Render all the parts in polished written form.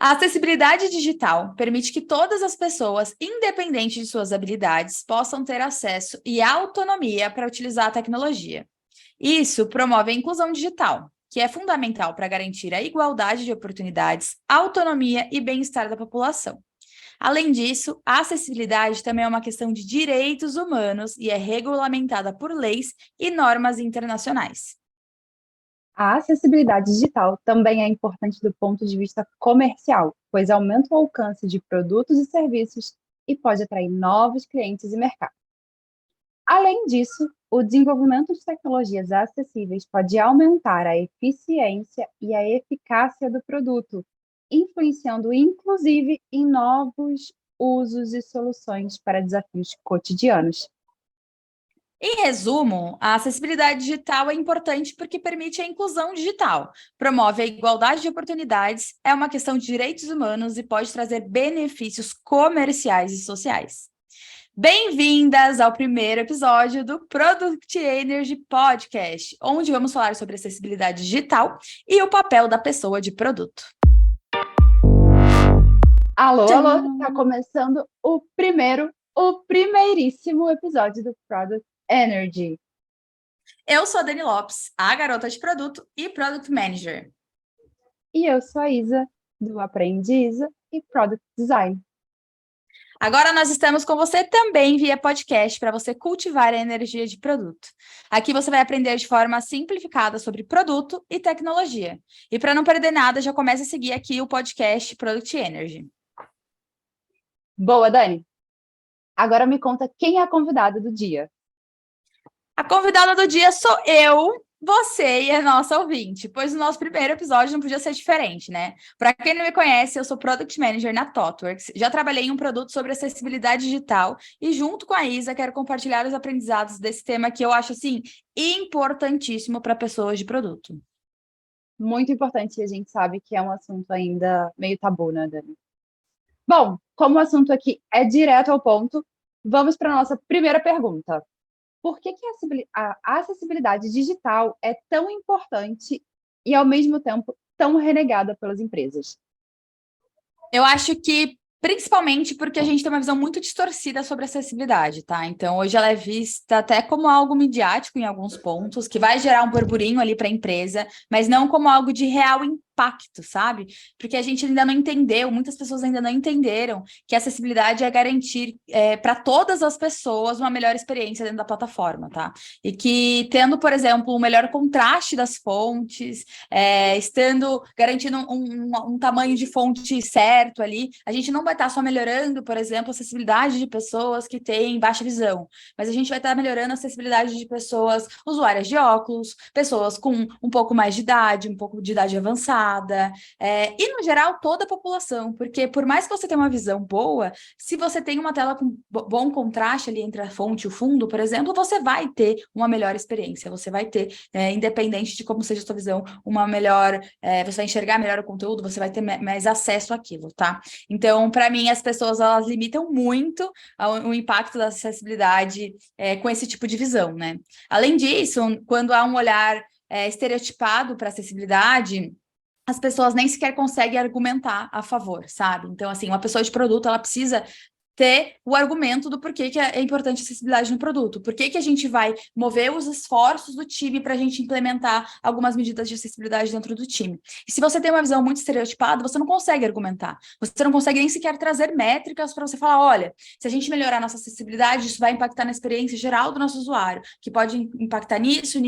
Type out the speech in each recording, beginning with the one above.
A acessibilidade digital permite que todas as pessoas, independente de suas habilidades, possam ter acesso e autonomia para utilizar a tecnologia. Isso promove a inclusão digital, que é fundamental para garantir a igualdade de oportunidades, autonomia e bem-estar da população. Além disso, a acessibilidade também é uma questão de direitos humanos e é regulamentada por leis e normas internacionais. A acessibilidade digital também é importante do ponto de vista comercial, pois aumenta o alcance de produtos e serviços e pode atrair novos clientes e mercados. Além disso, o desenvolvimento de tecnologias acessíveis pode aumentar a eficiência e a eficácia do produto, influenciando inclusive em novos usos e soluções para desafios cotidianos. Em resumo, a acessibilidade digital é importante porque permite a inclusão digital, promove a igualdade de oportunidades, é uma questão de direitos humanos e pode trazer benefícios comerciais e sociais. Bem-vindas ao primeiro episódio do Product Energy Podcast, onde vamos falar sobre acessibilidade digital e o papel da pessoa de produto. Alô, alô, está começando o primeiríssimo episódio do Product Energy. Eu sou a Dani Lopes, a garota de produto e Product Manager. E eu sou a Isa, do Aprendiza e Product Design. Agora nós estamos com você também via podcast para você cultivar a energia de produto. Aqui você vai aprender de forma simplificada sobre produto e tecnologia. E para não perder nada, já comece a seguir aqui o podcast Product Energy. Boa, Dani. Agora me conta quem é a convidada do dia. A convidada do dia sou eu, você e a nossa ouvinte, pois o nosso primeiro episódio não podia ser diferente, né? Para quem não me conhece, eu sou Product Manager na ThoughtWorks, já trabalhei em um produto sobre acessibilidade digital e junto com a Isa quero compartilhar os aprendizados desse tema que eu acho, assim, importantíssimo para pessoas de produto. Muito importante, a gente sabe que é um assunto ainda meio tabu, né, Dani? Bom, como o assunto aqui é direto ao ponto, vamos para a nossa primeira pergunta. Por que a acessibilidade digital é tão importante e, ao mesmo tempo, tão renegada pelas empresas? Eu acho que principalmente porque a gente tem uma visão muito distorcida sobre acessibilidade, tá? Então, hoje ela é vista até como algo midiático em alguns pontos, que vai gerar um burburinho ali para a empresa, mas não como algo de real impacto, sabe? Porque a gente ainda não entendeu, muitas pessoas ainda não entenderam que a acessibilidade é garantir para todas as pessoas uma melhor experiência dentro da plataforma, tá? E que tendo, por exemplo, um melhor contraste das fontes, garantindo um tamanho de fonte certo ali, a gente não vai estar só melhorando, por exemplo, a acessibilidade de pessoas que têm baixa visão, mas a gente vai estar melhorando a acessibilidade de pessoas usuárias de óculos, pessoas com um pouco mais de idade, um pouco de idade avançada, e, no geral, toda a população, porque por mais que você tenha uma visão boa, se você tem uma tela com bom contraste ali entre a fonte e o fundo, por exemplo, você vai ter uma melhor experiência, você vai ter, independente de como seja a sua visão, uma melhor, você vai enxergar melhor o conteúdo, você vai ter mais acesso àquilo, tá? Então, para mim, as pessoas, elas limitam muito o impacto da acessibilidade com esse tipo de visão, né? Além disso, quando há um olhar estereotipado para acessibilidade, as pessoas nem sequer conseguem argumentar a favor, sabe? Então, assim, uma pessoa de produto, ela precisa ter o argumento do porquê que é importante a acessibilidade no produto. Por que a gente vai mover os esforços do time para a gente implementar algumas medidas de acessibilidade dentro do time. E se você tem uma visão muito estereotipada, você não consegue argumentar. Você não consegue nem sequer trazer métricas para você falar, olha, se a gente melhorar a nossa acessibilidade, isso vai impactar na experiência geral do nosso usuário, que pode impactar nisso,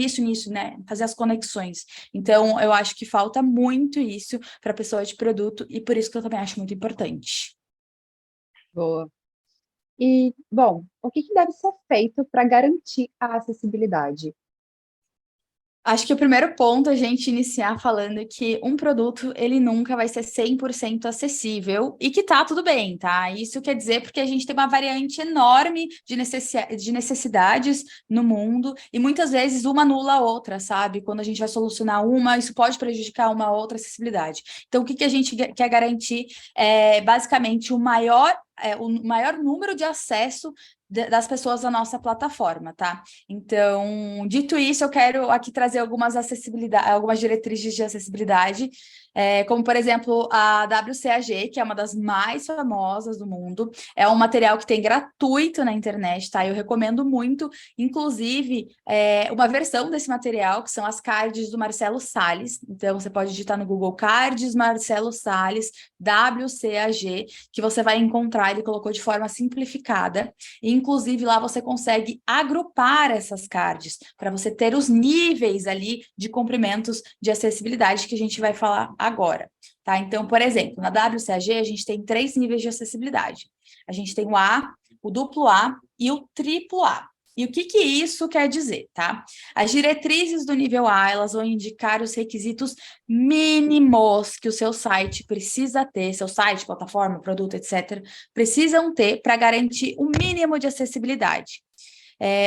né? Fazer as conexões. Então, eu acho que falta muito isso para a pessoa de produto e por isso que eu também acho muito importante. Boa. E, bom, o que deve ser feito para garantir a acessibilidade? Acho que o primeiro ponto é a gente iniciar falando que um produto, ele nunca vai ser 100% acessível e que tá tudo bem, tá? Isso quer dizer porque a gente tem uma variante enorme de necessidades no mundo e muitas vezes uma anula a outra, sabe? Quando a gente vai solucionar uma, isso pode prejudicar uma outra acessibilidade. Então, o que a gente quer garantir é basicamente o maior o maior número de acesso das pessoas à nossa plataforma, tá? Então, dito isso, eu quero aqui trazer algumas diretrizes de acessibilidade, como, por exemplo, a WCAG, que é uma das mais famosas do mundo. É um material que tem gratuito na internet, tá? Eu recomendo muito, inclusive, uma versão desse material, que são as cards do Marcelo Salles. Então, você pode digitar no Google Cards Marcelo Salles, WCAG, que você vai encontrar, ele colocou de forma simplificada. E, inclusive, lá você consegue agrupar essas cards para você ter os níveis ali de comprimentos de acessibilidade que a gente vai falar agora, tá? Então, por exemplo, na WCAG a gente tem 3 níveis de acessibilidade. A gente tem o A, o duplo A e o triplo A. E o que isso quer dizer, tá? As diretrizes do nível A, elas vão indicar os requisitos mínimos que o seu site precisa ter, seu site, plataforma, produto, etc., precisam ter para garantir o mínimo de acessibilidade.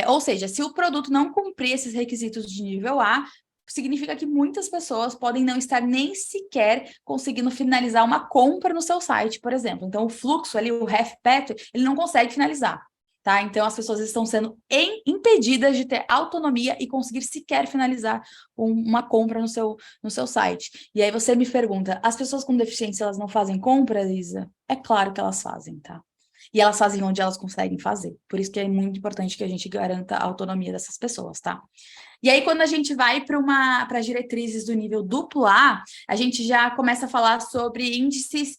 Ou seja, se o produto não cumprir esses requisitos de nível A, significa que muitas pessoas podem não estar nem sequer conseguindo finalizar uma compra no seu site, por exemplo. Então, o fluxo ali, o half path, ele não consegue finalizar, tá? Então, as pessoas estão sendo impedidas de ter autonomia e conseguir sequer finalizar uma compra no seu site. E aí você me pergunta, as pessoas com deficiência, elas não fazem compra, Isa? É claro que elas fazem, tá? E elas fazem onde elas conseguem fazer. Por isso que é muito importante que a gente garanta a autonomia dessas pessoas, tá? E aí, quando a gente vai para as diretrizes do nível duplo a gente já começa a falar sobre índices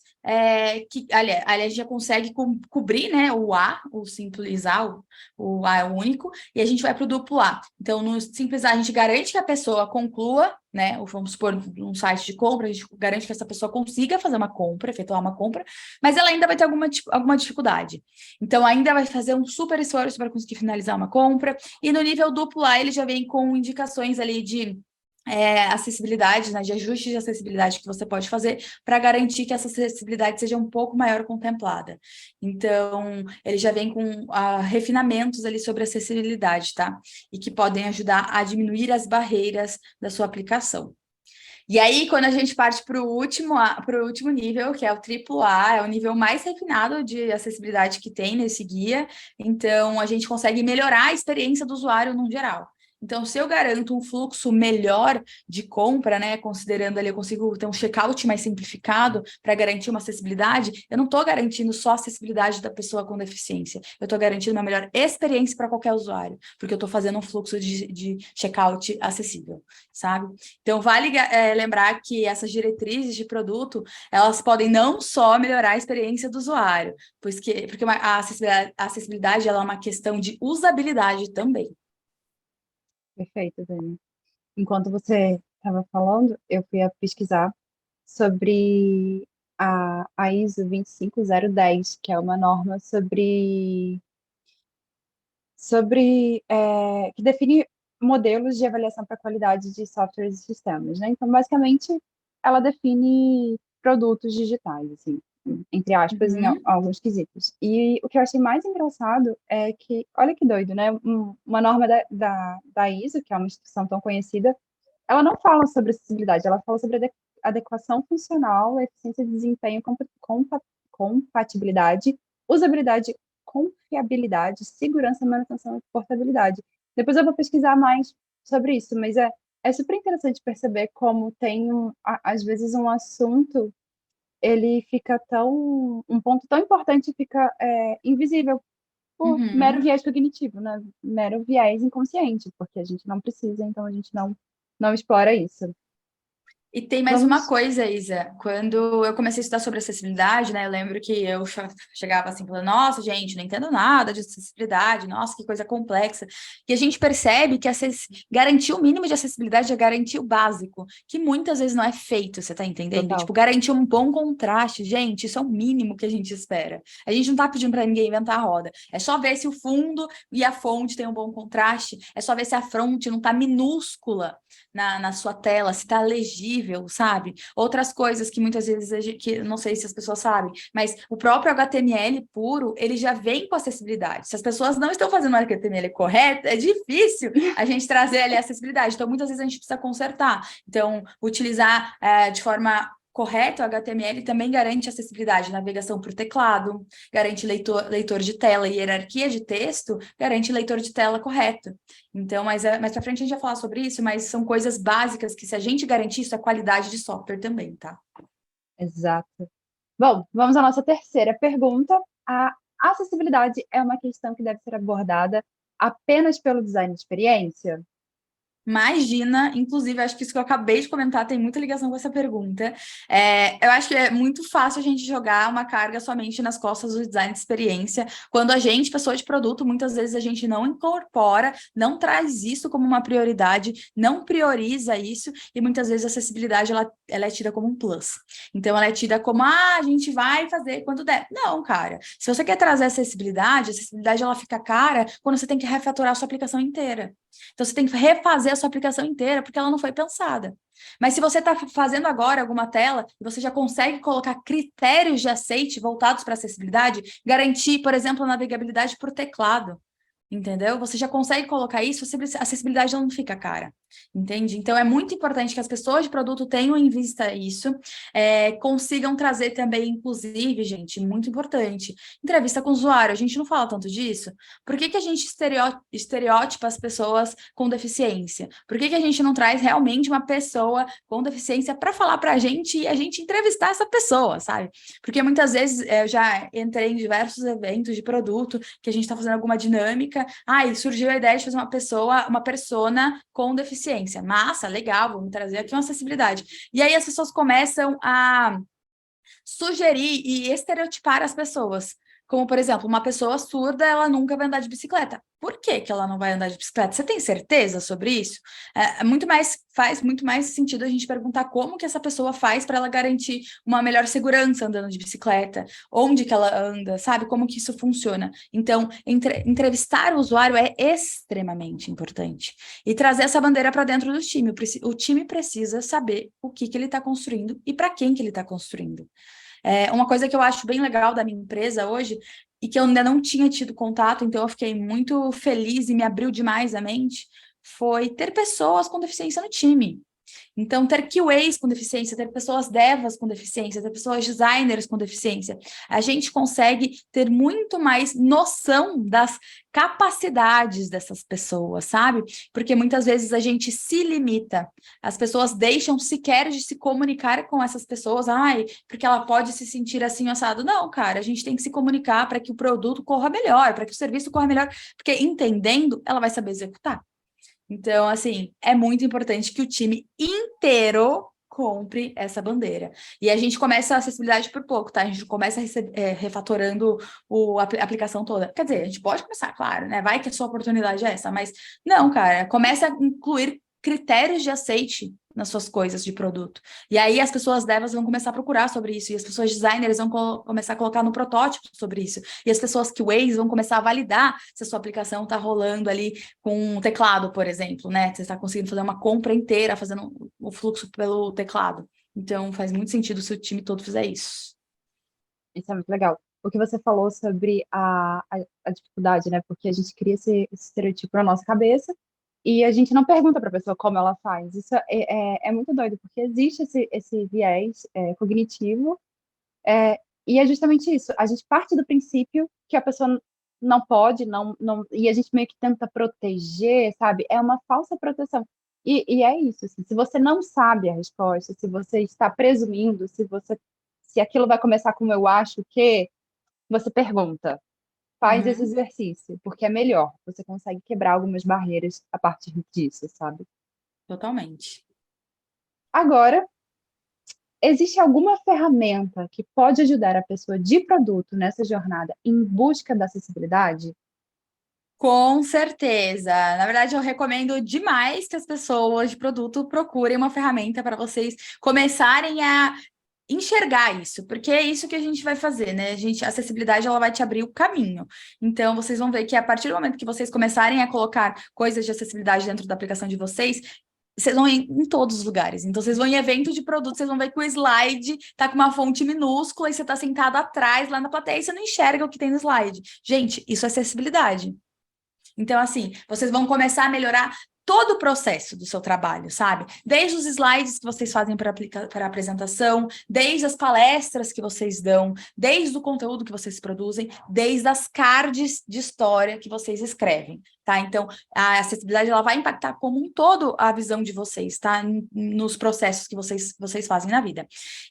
que, aliás, a gente já consegue cobrir, né, o A, o simples A, o A é o único, e a gente vai para o duplo A. Então, no simples A, a gente garante que a pessoa conclua, né, vamos supor, um site de compra, a gente garante que essa pessoa consiga fazer uma compra, efetuar uma compra, mas ela ainda vai ter alguma dificuldade. Então, ainda vai fazer um super esforço para conseguir finalizar uma compra, e no nível duplo A, ele já vem com indicações ali de acessibilidade, né, de ajustes de acessibilidade que você pode fazer para garantir que essa acessibilidade seja um pouco maior contemplada. Então, ele já vem com refinamentos ali sobre acessibilidade, tá? E que podem ajudar a diminuir as barreiras da sua aplicação. E aí, quando a gente parte para o último nível, que é o triplo A, é o nível mais refinado de acessibilidade que tem nesse guia, então a gente consegue melhorar a experiência do usuário no geral. Então, se eu garanto um fluxo melhor de compra, né, considerando ali, eu consigo ter um checkout mais simplificado para garantir uma acessibilidade, eu não estou garantindo só a acessibilidade da pessoa com deficiência, eu estou garantindo uma melhor experiência para qualquer usuário, porque eu estou fazendo um fluxo de checkout acessível, sabe? Então, vale lembrar que essas diretrizes de produto, elas podem não só melhorar a experiência do usuário, porque a acessibilidade ela é uma questão de usabilidade também. Perfeito, Dani. Enquanto você estava falando, eu fui a pesquisar sobre a ISO 25010, que é uma norma que define modelos de avaliação para qualidade de softwares e sistemas, né? Então, basicamente, ela define produtos digitais, assim, entre aspas, em alguns quesitos. E o que eu achei mais engraçado é que, olha que doido, né? Uma norma da ISO, que é uma instituição tão conhecida, ela não fala sobre acessibilidade, ela fala sobre adequação funcional, eficiência de desempenho, compatibilidade, usabilidade, confiabilidade, segurança, manutenção e portabilidade. Depois eu vou pesquisar mais sobre isso, mas é super interessante perceber como tem, às vezes, um assunto, ele fica um ponto tão importante fica invisível por mero viés cognitivo, né? Mero viés inconsciente, porque a gente não precisa, então a gente não explora isso. E tem mais uma coisa, Isa. Quando eu comecei a estudar sobre acessibilidade, né? Eu lembro que eu chegava assim, falando, nossa, gente, não entendo nada de acessibilidade, nossa, que coisa complexa. E a gente percebe que garantir o mínimo de acessibilidade é garantir o básico, que muitas vezes não é feito, você tá entendendo? Total. Tipo, garantir um bom contraste, gente, isso é o mínimo que a gente espera. A gente não tá pedindo para ninguém inventar a roda. É só ver se o fundo e a fonte tem um bom contraste, é só ver se a fronte não tá minúscula na sua tela, se tá legível, sabe? Outras coisas que muitas vezes, que não sei se as pessoas sabem, mas o próprio HTML puro, ele já vem com acessibilidade. Se as pessoas não estão fazendo o HTML correto, é difícil a gente trazer ali a acessibilidade. Então, muitas vezes a gente precisa consertar. Então, utilizar de forma correto, o HTML também garante acessibilidade, navegação por teclado, garante leitor de tela e hierarquia de texto, garante leitor de tela correto. Então, mais para frente a gente vai falar sobre isso, mas são coisas básicas que se a gente garantir, isso é qualidade de software também, tá? Exato. Bom, vamos à nossa terceira pergunta. A acessibilidade é uma questão que deve ser abordada apenas pelo design de experiência? Imagina, inclusive, acho que isso que eu acabei de comentar tem muita ligação com essa pergunta. Eu acho que é muito fácil a gente jogar uma carga somente nas costas do design de experiência, quando a gente, pessoa de produto, muitas vezes a gente não incorpora, não traz isso como uma prioridade, não prioriza isso, e muitas vezes a acessibilidade ela é tida como um plus. Então, ela é tida como, a gente vai fazer quando der. Não, cara. Se você quer trazer acessibilidade, a acessibilidade ela fica cara quando você tem que refatorar a sua aplicação inteira. Então, você tem que refazer a sua aplicação inteira, porque ela não foi pensada. Mas se você está fazendo agora alguma tela, e você já consegue colocar critérios de aceite voltados para acessibilidade, garantir, por exemplo, a navegabilidade por teclado, entendeu? Você já consegue colocar isso, a acessibilidade não fica cara, entende? Então, é muito importante que as pessoas de produto tenham em vista isso, consigam trazer também, inclusive, gente, muito importante, entrevista com o usuário. A gente não fala tanto disso. Por que que a gente estereótipa as pessoas com deficiência? Por que que a gente não traz realmente uma pessoa com deficiência para falar para a gente e a gente entrevistar essa pessoa, sabe? Porque muitas vezes eu já entrei em diversos eventos de produto que a gente está fazendo alguma dinâmica. E surgiu a ideia de fazer uma persona com deficiência. Massa, legal, vamos trazer aqui uma acessibilidade. E aí as pessoas começam a sugerir e estereotipar as pessoas. Como, por exemplo, uma pessoa surda, ela nunca vai andar de bicicleta. Por que que ela não vai andar de bicicleta? Você tem certeza sobre isso? Faz muito mais sentido a gente perguntar como que essa pessoa faz para ela garantir uma melhor segurança andando de bicicleta, onde que ela anda, sabe? Como que isso funciona. Então, entrevistar o usuário é extremamente importante. E trazer essa bandeira para dentro do time. O time precisa saber o que ele está construindo e para quem que ele está construindo. Uma coisa que eu acho bem legal da minha empresa hoje, e que eu ainda não tinha tido contato, então eu fiquei muito feliz e me abriu demais a mente, foi ter pessoas com deficiência no time. Então, ter QAs com deficiência, ter pessoas devas com deficiência, ter pessoas designers com deficiência, a gente consegue ter muito mais noção das capacidades dessas pessoas, sabe? Porque muitas vezes a gente se limita, as pessoas deixam sequer de se comunicar com essas pessoas, porque ela pode se sentir assim assado. Não, cara, a gente tem que se comunicar para que o produto corra melhor, para que o serviço corra melhor, porque entendendo, ela vai saber executar. Então, assim, é muito importante que o time inteiro compre essa bandeira. E a gente começa a acessibilidade por pouco, tá? A gente começa refatorando a aplicação toda. Quer dizer, a gente pode começar, claro, né? Vai que a sua oportunidade é essa, mas não, cara, começa a incluir critérios de aceite nas suas coisas de produto. E aí as pessoas devas vão começar a procurar sobre isso, e as pessoas designers vão começar a colocar no protótipo sobre isso, e as pessoas QAs vão começar a validar se a sua aplicação está rolando ali com um teclado, por exemplo, né? Você está conseguindo fazer uma compra inteira fazendo o fluxo pelo teclado. Então, faz muito sentido se o time todo fizer isso. Isso é muito legal. O que você falou sobre a dificuldade, né? Porque a gente cria esse estereotipo na nossa cabeça e a gente não pergunta para a pessoa como ela faz. Isso é muito doido, porque existe esse viés cognitivo, e é justamente isso. A gente parte do princípio que a pessoa não pode, não, e a gente meio que tenta proteger, sabe? É uma falsa proteção. E é isso, assim, se você não sabe a resposta, se você está presumindo, se aquilo vai começar com eu acho que, você pergunta, faz esse Uhum, exercício, porque é melhor, você consegue quebrar algumas barreiras a partir disso, sabe? totalmente. Agora, existe alguma ferramenta que pode ajudar a pessoa de produto nessa jornada em busca da acessibilidade? Com certeza. Na verdade, eu recomendo demais que as pessoas de produto procurem uma ferramenta para vocês começarem a enxergar isso, porque é isso que a gente vai fazer, né? A acessibilidade ela vai te abrir o caminho. Então, vocês vão ver que a partir do momento que vocês começarem a colocar coisas de acessibilidade dentro da aplicação de vocês, vocês vão em todos os lugares. Então, vocês vão em evento de produto, vocês vão ver que o slide tá com uma fonte minúscula e você tá sentado atrás, lá na plateia, e você não enxerga o que tem no slide. Gente, isso é acessibilidade. Então, assim, vocês vão começar a melhorar todo o processo do seu trabalho, sabe? Desde os slides que vocês fazem para a apresentação, desde as palestras que vocês dão, desde o conteúdo que vocês produzem, desde as cards de história que vocês escrevem, tá? Então, a acessibilidade ela vai impactar como um todo a visão de vocês, tá? Nos processos que vocês fazem na vida.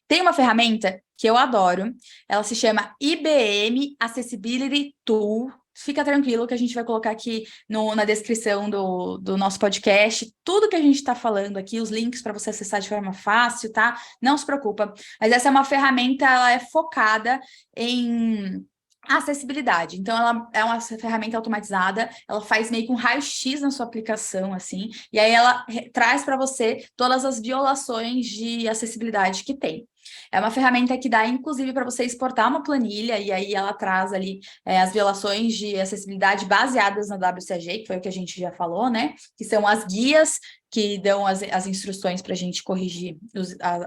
Tem uma ferramenta que eu adoro, ela se chama IBM Accessibility Tool. Fica tranquilo que a gente vai colocar aqui na descrição do nosso podcast tudo que a gente está falando aqui, os links para você acessar de forma fácil, tá? Não se preocupa. Mas essa é uma ferramenta, ela é focada em acessibilidade. Então, ela é uma ferramenta automatizada, ela faz meio que um raio-x na sua aplicação, assim, e aí ela traz para você todas as violações de acessibilidade que tem. É uma ferramenta que dá, inclusive, para você exportar uma planilha, e aí ela traz ali as violações de acessibilidade baseadas na WCAG, que foi o que a gente já falou, né? Que são as guias que dão as instruções para a gente corrigir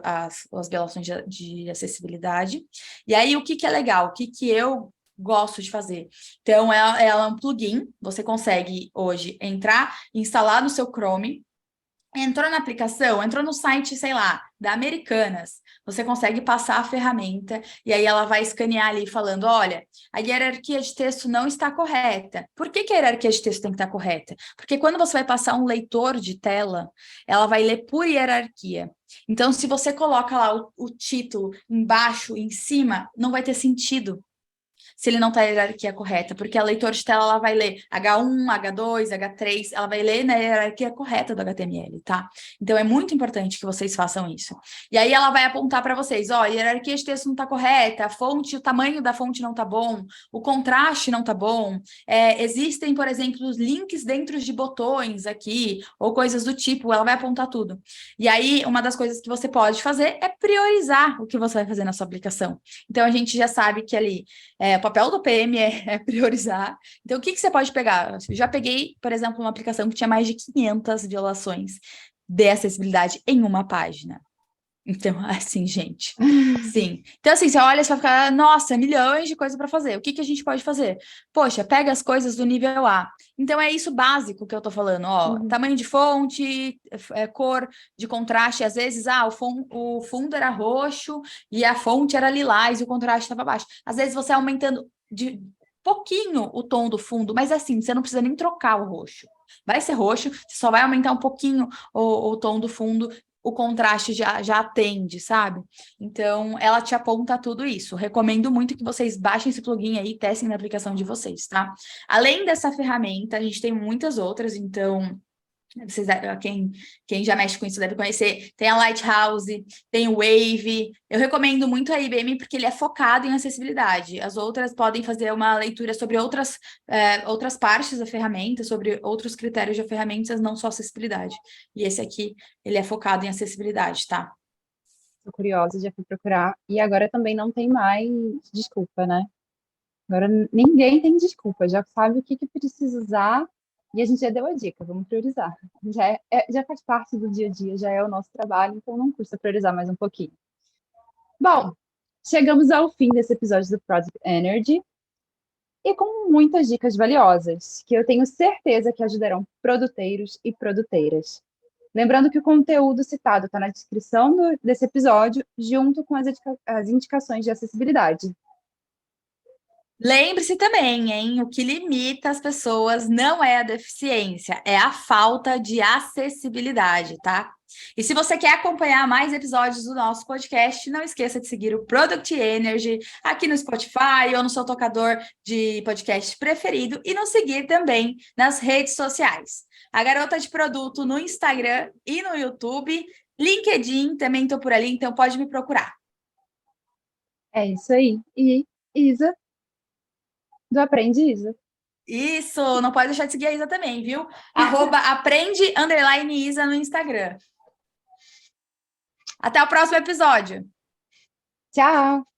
as violações de acessibilidade. E aí, o que é legal? O que eu gosto de fazer? Então, ela é um plugin, você consegue hoje entrar, instalar no seu Chrome, entrou na aplicação, entrou no site, sei lá, da Americanas, você consegue passar a ferramenta e aí ela vai escanear ali falando, olha, a hierarquia de texto não está correta. Por que a hierarquia de texto tem que estar correta? Porque quando você vai passar um leitor de tela, ela vai ler por hierarquia. Então, se você coloca lá o título embaixo, em cima, não vai ter sentido se ele não está na hierarquia correta, porque a leitor de tela ela vai ler H1, H2, H3, ela vai ler na hierarquia correta do HTML, tá? Então, é muito importante que vocês façam isso. E aí, ela vai apontar para vocês, ó, a hierarquia de texto não está correta, a fonte, o tamanho da fonte não está bom, o contraste não está bom, existem, por exemplo, os links dentro de botões aqui, ou coisas do tipo, ela vai apontar tudo. E aí, uma das coisas que você pode fazer é priorizar o que você vai fazer na sua aplicação. Então, a gente já sabe que ali, o papel do PM é priorizar. Então, o que você pode pegar? Eu já peguei, por exemplo, uma aplicação que tinha mais de 500 violações de acessibilidade em uma página. Então, assim, gente, sim. Então, assim, você olha e vai ficar, nossa, milhões de coisas para fazer. O que a gente pode fazer? Poxa, pega as coisas do nível A. Então, é isso básico que eu tô falando, ó. Tamanho de fonte, cor de contraste. Às vezes, o fundo era roxo e a fonte era lilás e o contraste estava baixo. Às vezes, você aumentando de pouquinho o tom do fundo, mas assim, você não precisa nem trocar o roxo. Vai ser roxo, você só vai aumentar um pouquinho o tom do fundo, o contraste já atende, sabe? Então, ela te aponta tudo isso. Recomendo muito que vocês baixem esse plugin aí e testem na aplicação de vocês, tá? Além dessa ferramenta, a gente tem muitas outras, então... Quem já mexe com isso deve conhecer. Tem a Lighthouse, tem o Wave. Eu recomendo muito a IBM porque ele é focado em acessibilidade. As outras podem fazer uma leitura sobre outras partes da ferramenta, sobre outros critérios de ferramentas, não só acessibilidade. E esse aqui, ele é focado em acessibilidade, tá? Tô curiosa, já fui procurar. E agora também não tem mais desculpa, né? Agora ninguém tem desculpa, já sabe o que precisa usar. E a gente já deu a dica, vamos priorizar. Já faz parte do dia a dia, já é o nosso trabalho, então não custa priorizar mais um pouquinho. Bom, chegamos ao fim desse episódio do Product Energy e com muitas dicas valiosas, que eu tenho certeza que ajudarão produteiros e produteiras. Lembrando que o conteúdo citado está na descrição desse episódio, junto com as indicações de acessibilidade. Lembre-se também, hein? O que limita as pessoas não é a deficiência, é a falta de acessibilidade, tá? E se você quer acompanhar mais episódios do nosso podcast, não esqueça de seguir o Product Energy aqui no Spotify ou no seu tocador de podcast preferido e nos seguir também nas redes sociais. A Garota de Produto no Instagram e no YouTube, LinkedIn, também estou por ali, então pode me procurar. É isso aí. E Isa, do Aprende Isa. Isso, não pode deixar de seguir a Isa também, viu? @aprende_Isa no Instagram. Até o próximo episódio. Tchau!